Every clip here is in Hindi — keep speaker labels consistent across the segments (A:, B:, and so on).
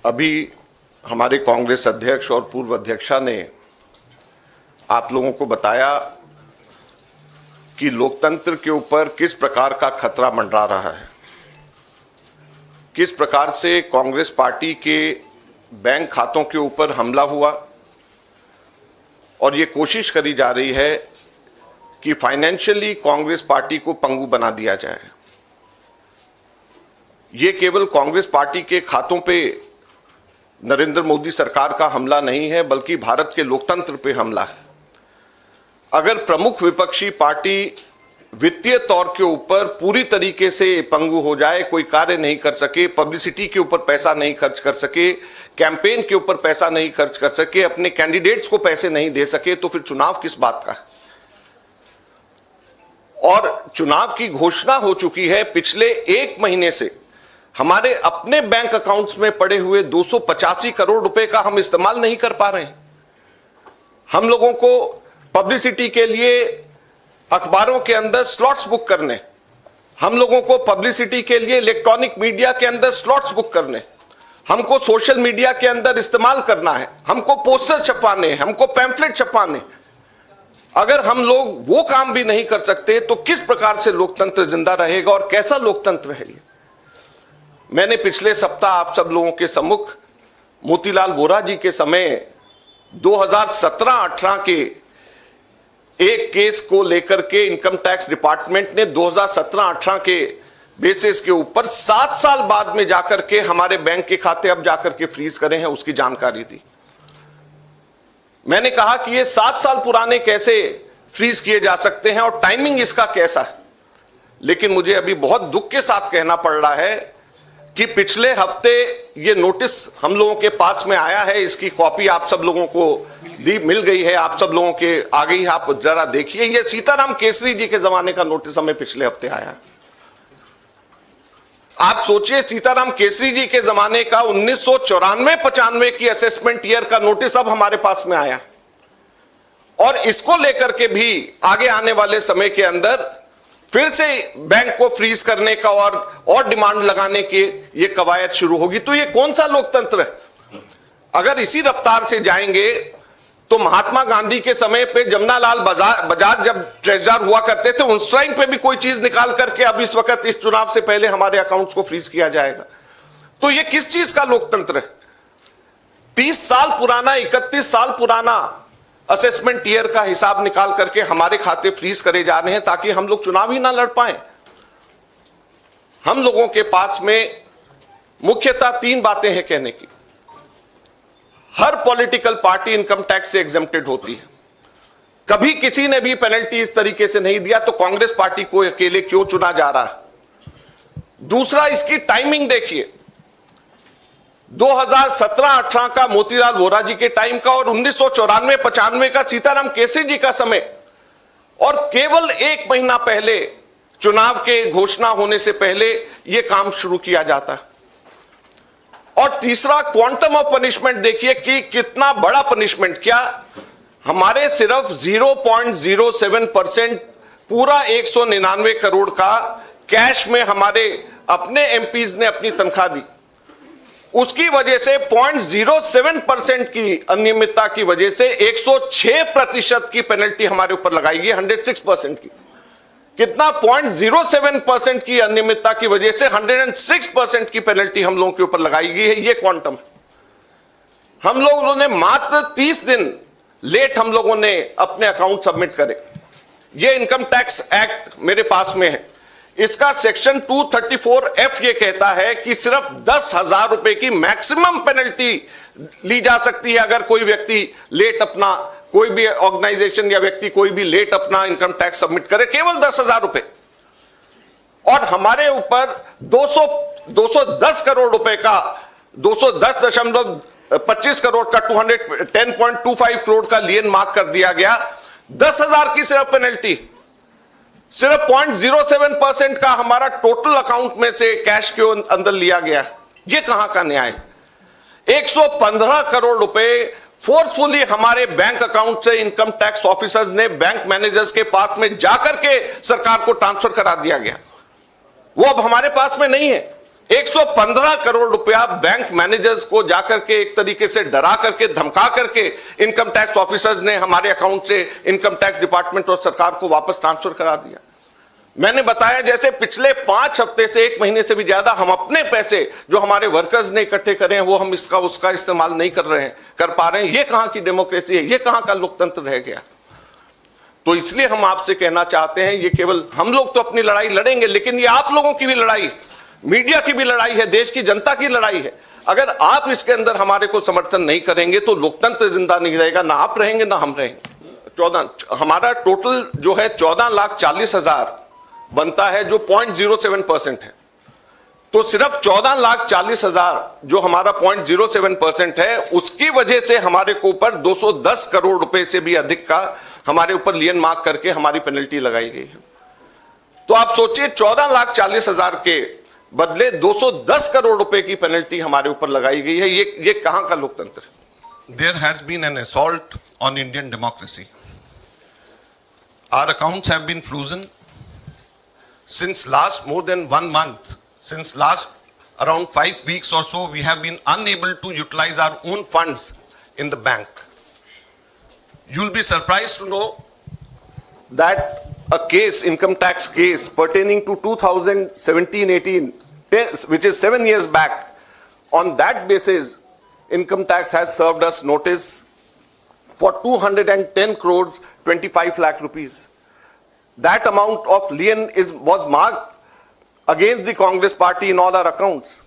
A: अभी हमारे कांग्रेस अध्यक्ष और पूर्व अध्यक्षा ने आप लोगों को बताया कि लोकतंत्र के ऊपर किस प्रकार का खतरा मंडरा रहा है, किस प्रकार से कांग्रेस पार्टी के बैंक खातों के ऊपर हमला हुआ और ये कोशिश करी जा रही है कि फाइनेंशियली कांग्रेस पार्टी को पंगु बना दिया जाए। ये केवल कांग्रेस पार्टी के खातों पे नरेंद्र मोदी सरकार का हमला नहीं है, बल्कि भारत के लोकतंत्र पे हमला है। अगर प्रमुख विपक्षी पार्टी वित्तीय तौर के ऊपर पूरी तरीके से पंगु हो जाए, कोई कार्य नहीं कर सके, पब्लिसिटी के ऊपर पैसा नहीं खर्च कर सके, कैंपेन के ऊपर पैसा नहीं खर्च कर सके, अपने कैंडिडेट्स को पैसे नहीं दे सके, तो फिर चुनाव किस बात का है। और चुनाव की घोषणा हो चुकी है। पिछले एक महीने से हमारे अपने बैंक अकाउंट्स में पड़े हुए 285 करोड़ रुपए का हम इस्तेमाल नहीं कर पा रहे हैं। हम लोगों को पब्लिसिटी के लिए अखबारों के अंदर स्लॉट्स बुक करने, हम लोगों को पब्लिसिटी के लिए इलेक्ट्रॉनिक मीडिया के अंदर स्लॉट्स बुक करने, हमको सोशल मीडिया के अंदर इस्तेमाल करना है, हमको पोस्टर छपवाने, हमको पैम्फलेट छपवाने। अगर हम लोग वो काम भी नहीं कर सकते तो किस प्रकार से लोकतंत्र जिंदा रहेगा और कैसा लोकतंत्र है ये। मैंने पिछले सप्ताह आप सब लोगों के सम्मुख मोतीलाल वोरा जी के समय 2017-18 के एक केस को लेकर के इनकम टैक्स डिपार्टमेंट ने 2017-18 के बेसिस के ऊपर 7 साल बाद में जाकर के हमारे बैंक के खाते अब जाकर के फ्रीज करे हैं, उसकी जानकारी दी। मैंने कहा कि ये 7 साल पुराने कैसे फ्रीज किए जा सकते हैं और टाइमिंग इसका कैसा है। लेकिन मुझे अभी बहुत दुख के साथ कहना पड़ रहा है कि पिछले हफ्ते ये नोटिस हम लोगों के पास में आया है, इसकी कॉपी आप सब लोगों को मिल गई है, आप सब लोगों के आ गई, आप जरा देखिए। ये सीताराम केसरी जी के जमाने का नोटिस हमें पिछले हफ्ते आया। आप सोचिए, सीताराम केसरी जी के जमाने का 1994-95 की असेसमेंट ईयर का नोटिस अब हमारे पास में आया और इसको लेकर के भी आगे आने वाले समय के अंदर फिर से बैंक को फ्रीज करने का और डिमांड लगाने की ये कवायद शुरू होगी। तो ये कौन सा लोकतंत्र है। अगर इसी रफ्तार से जाएंगे तो महात्मा गांधी के समय पे जमनालाल बजाज जब ट्रेजरर हुआ करते थे, उस टाइम पे भी कोई चीज निकाल करके अब इस वक्त इस चुनाव से पहले हमारे अकाउंट्स को फ्रीज किया जाएगा। तो ये किस चीज का लोकतंत्र है। 30 साल पुराना, 31 साल पुराना असेसमेंट ईयर का हिसाब निकाल करके हमारे खाते फ्रीज करे जा रहे हैं ताकि हम लोग चुनाव ही ना लड़ पाए। हम लोगों के पास में मुख्यतः 3 बातें हैं कहने की। हर पॉलिटिकल पार्टी इनकम टैक्स से एग्जेम्प्टेड होती है, कभी किसी ने भी पेनल्टी इस तरीके से नहीं दिया, तो कांग्रेस पार्टी को अकेले क्यों चुना जा रहा है। दूसरा, इसकी टाइमिंग देखिए, 2017-18 का मोतीलाल वोरा जी के टाइम का और 1994-95 का सीताराम केसरी जी का समय, और केवल 1 महीना पहले चुनाव के घोषणा होने से पहले यह काम शुरू किया जाता है। और तीसरा, क्वांटम ऑफ पनिशमेंट देखिए कि कितना बड़ा पनिशमेंट। क्या हमारे सिर्फ 0.07% पूरा 199 करोड़ का कैश में हमारे अपने एमपीज ने अपनी तनख्वाह दी, उसकी वजह से 0.07% की अनियमितता की वजह से 106% की पेनल्टी हमारे ऊपर लगाई गई। 106% की कितना, 0.07% की अनियमितता की वजह से 106% की पेनल्टी हम लोगों के ऊपर लगाई गई है। ये क्वांटम। हम लोगों ने मात्र 30 दिन लेट हम लोगों ने अपने अकाउंट सबमिट करे। ये इनकम टैक्स एक्ट मेरे पास में है, इसका सेक्शन 234F ये कहता है कि सिर्फ 10,000 रुपए की मैक्सिमम पेनल्टी ली जा सकती है अगर कोई व्यक्ति लेट अपना, कोई भी ऑर्गेनाइजेशन या व्यक्ति कोई भी लेट अपना इनकम टैक्स सबमिट करे, केवल 10,000 रुपए। और हमारे ऊपर 210 करोड़ रुपए का, 210.25 करोड़ का 210.25 करोड़ का लियन मार्क कर दिया गया। 10,000 की सिर्फ पेनल्टी, सिर्फ 0.07% का हमारा टोटल अकाउंट में से कैश के अंदर लिया गया। ये कहां का न्याय। 115 करोड़ रुपए फोर्सफुली हमारे बैंक अकाउंट से इनकम टैक्स ऑफिसर्स ने बैंक मैनेजर्स के पास में जाकर के सरकार को ट्रांसफर करा दिया गया। वो अब हमारे पास में नहीं है। 115 करोड़ रुपया बैंक मैनेजर्स को जाकर के एक तरीके से डरा करके धमका करके इनकम टैक्स ऑफिसर्स ने हमारे अकाउंट से इनकम टैक्स डिपार्टमेंट और सरकार को वापस ट्रांसफर करा दिया। मैंने बताया जैसे पिछले 5 हफ्ते से 1 महीने से भी ज्यादा हम अपने पैसे जो हमारे वर्कर्स ने इकट्ठे करे हैं वो हम इसका उसका इस्तेमाल नहीं कर पा रहे हैं। ये कहां की डेमोक्रेसी है, ये कहां का लोकतंत्र रह गया। तो इसलिए हम आपसे कहना चाहते हैं, ये केवल हम लोग तो अपनी लड़ाई लड़ेंगे, लेकिन ये आप लोगों की भी लड़ाई, मीडिया की भी लड़ाई है, देश की जनता की लड़ाई है। अगर आप इसके अंदर हमारे को समर्थन नहीं करेंगे तो लोकतंत्र जिंदा नहीं रहेगा, ना आप रहेंगे ना हम रहेंगे। हमारा टोटल जो है 14,40,000 बनता है, जो 0.07% है। तो सिर्फ 14,40,000 जो हमारा 0.07% है, उसकी वजह से हमारे को ऊपर 210 करोड़ रुपए से भी अधिक का हमारे ऊपर लियन मार्क करके हमारी पेनल्टी लगाई गई है। तो आप सोचिए 14,40,000 के बदले 210 करोड़ रुपए की पेनल्टी हमारे ऊपर लगाई गई है। ये कहां का लोकतंत्र है? There has been an assault on Indian democracy. Our accounts have been frozen since last more than 1 month, since last around 5 weeks or so, we have been unable to utilize our own funds in the bank. You'll be surprised to know that a case, income tax case pertaining to 2017-18, which is 7 years back, on that basis, income tax has served us notice for 210 crores 25 lakh rupees. That amount of lien was marked against the Congress party in all our accounts.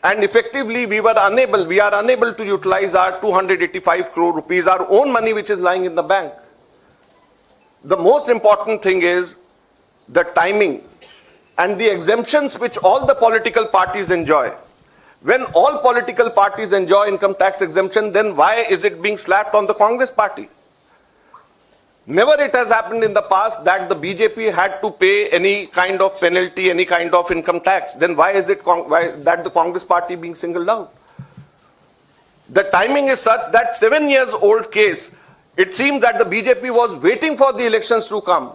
A: And effectively we are unable to utilize our 285 crore rupees, our own money which is lying in the bank. The most important thing is the timing and the exemptions which all the political parties enjoy. When all political parties enjoy income tax exemption, then why is it being slapped on the Congress party? Never it has happened in the past that the BJP had to pay any kind of penalty, any kind of income tax. Then why is it that the Congress party being singled out? The timing is such that 7 years old case, it seems that the BJP was waiting for the elections to come,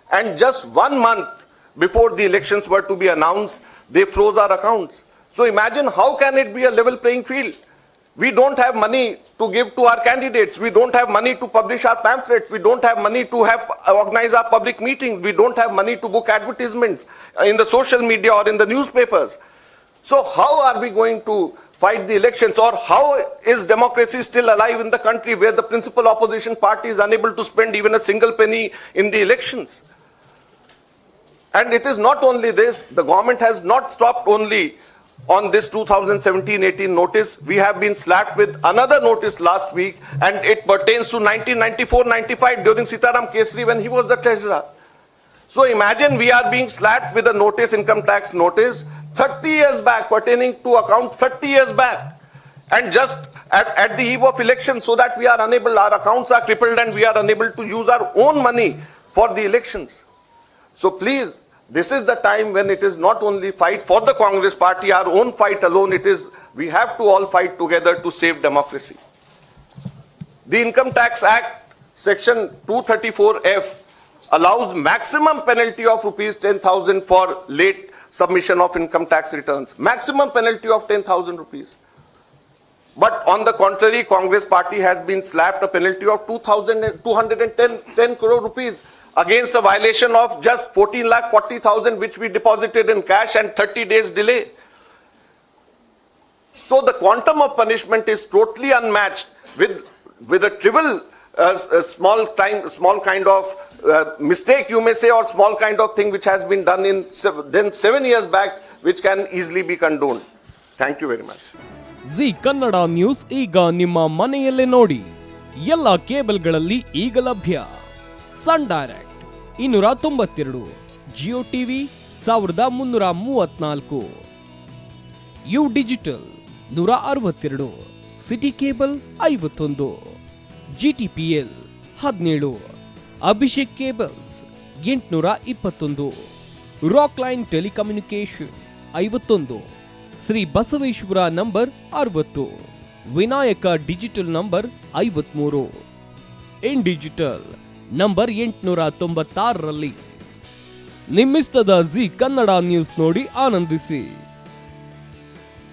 A: and just 1 month before the elections were to be announced, they froze our accounts. So imagine how can it be a level playing field? We don't have money to give to our candidates. We don't have money to publish our pamphlets. We don't have money to organize our public meetings. We don't have money to book advertisements in the social media or in the newspapers. So how are we going to fight the elections, or how is democracy still alive in the country where the principal opposition party is unable to spend even a single penny in the elections? And it is not only this, the government has not stopped only on this 2017-18 notice. We have been slapped with another notice last week, and it pertains to 1994-95 during Sitaram Kesri when he was the treasurer. So imagine we are being slapped with a notice, income tax notice, 30 years back, pertaining to account 30 years back, and just at the eve of election, so that we are unable, our accounts are crippled and we are unable to use our own money for the elections. So please, this is the time when it is not only fight for the Congress party, our own fight alone, it is we have to all fight together to save democracy. The Income Tax Act section 234F allows maximum penalty of rupees 10,000 for late submission of income tax returns. Maximum penalty of 10,000 rupees. But on the contrary, Congress party has been slapped a penalty of 210 crore rupees against a violation of just 14,40,000 which we deposited in cash and 30 days delay. So the quantum of punishment is totally unmatched with a trivial small kind of mistake, you may say, or small kind of thing which has been done in 7 years back, which can easily be condoned. Thank you very much.
B: Zee Kannada news ಈಗ ನಿಮ್ಮ ಮನೆಯಲ್ಲೇ ನೋಡಿ. ಎಲ್ಲ ಕೇಬಲ್ಗಳಲ್ಲಿ ಈಗ ಲಭ್ಯ. Sun Direct 292, Jio TV 1334, U digital 162, city cable 51, GTPL 17, Abhishek cables 821, rock line telecommunication 51, Shri Basaveshwara number 60, Vinayaka digital number 53, in digital number 896ರಲ್ಲಿ. ನಿಮ್ಮಿಸ್ತದ ಜಿ ಕನ್ನಡ ನ್ಯೂಸ್ ನೋಡಿ ಆನಂದಿಸಿ.